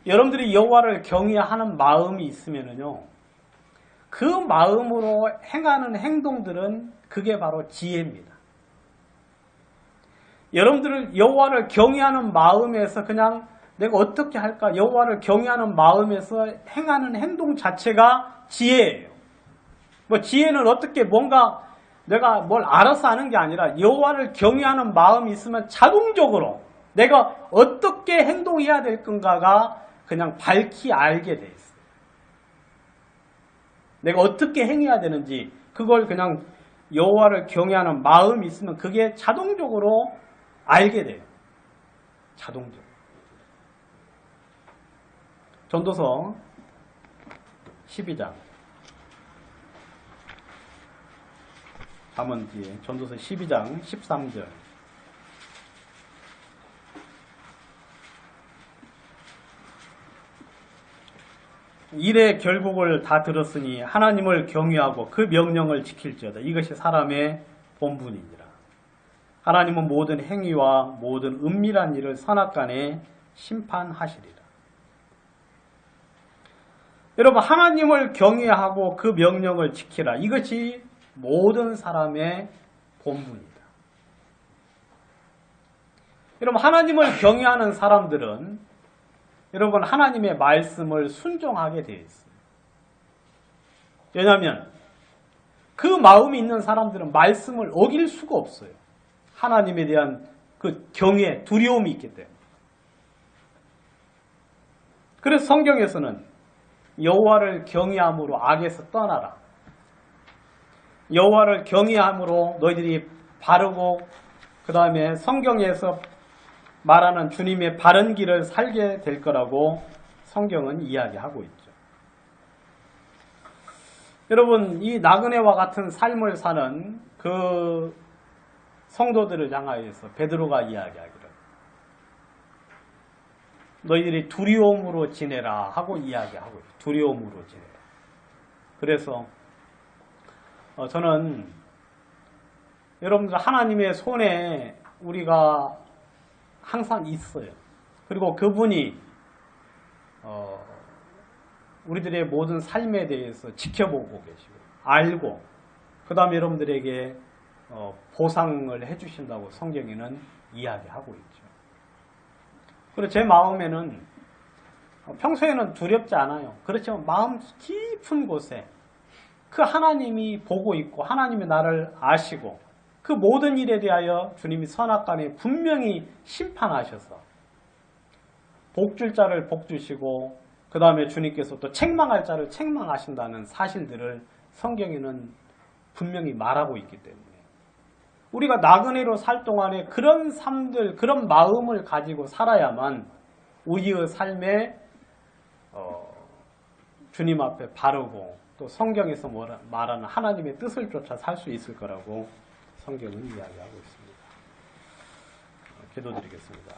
여러분들이 여호와를 경외하는 마음이 있으면은요, 그 마음으로 행하는 행동들은 그게 바로 지혜입니다. 여러분들은 여호와를 경외하는 마음에서 그냥 내가 어떻게 할까? 여호와를 경외하는 마음에서 행하는 행동 자체가 지혜예요. 지혜는 어떻게 뭔가 내가 뭘 알아서 하는 게 아니라 여호와를 경외하는 마음이 있으면 자동적으로 내가 어떻게 행동해야 될 건가가 그냥 밝히 알게 돼 있어요. 내가 어떻게 행해야 되는지 그걸 그냥 여호와를 경외하는 마음이 있으면 그게 자동적으로 알게 돼요. 자동적으로. 전도서 12장. 잠언 뒤에 전도서 12장 13절. 일의 결국을 다 들었으니 하나님을 경외하고 그 명령을 지킬지어다. 이것이 사람의 본분이니라. 하나님은 모든 행위와 모든 은밀한 일을 선악간에 심판하시리라. 여러분 하나님을 경외하고 그 명령을 지키라. 이것이 모든 사람의 본분이다. 여러분 하나님을 경외하는 사람들은 여러분 하나님의 말씀을 순종하게 되어 있어요. 왜냐하면 그 마음이 있는 사람들은 말씀을 어길 수가 없어요. 하나님에 대한 그 경외, 두려움이 있기 때문에. 그래서 성경에서는 여호와를 경외함으로 악에서 떠나라. 여호와를 경외함으로 너희들이 바르고 그 다음에 성경에서 말하는 주님의 바른 길을 살게 될 거라고 성경은 이야기하고 있죠. 여러분, 이 나그네와 같은 삶을 사는 그 성도들을 향하여서 베드로가 이야기하기를 너희들이 두려움으로 지내라 하고 이야기하고 있어요. 두려움으로 지내라. 그래서 저는 여러분들 하나님의 손에 우리가 항상 있어요. 그리고 그분이 우리들의 모든 삶에 대해서 지켜보고 계시고 알고 그 다음에 여러분들에게 보상을 해주신다고 성경에는 이야기하고 있죠. 그리고 제 마음에는 평소에는 두렵지 않아요. 그렇지만 마음 깊은 곳에 그 하나님이 보고 있고 하나님이 나를 아시고 그 모든 일에 대하여 주님이 선악간에 분명히 심판하셔서 복줄 자를 복주시고 그 다음에 주님께서 또 책망할 자를 책망하신다는 사실들을 성경에는 분명히 말하고 있기 때문에 우리가 나그네로 살 동안에 그런 삶들, 그런 마음을 가지고 살아야만 우리의 삶에 주님 앞에 바르고 또 성경에서 말하는 하나님의 뜻을 쫓아 살 수 있을 거라고 성경은 이야기하고 있습니다. 기도드리겠습니다.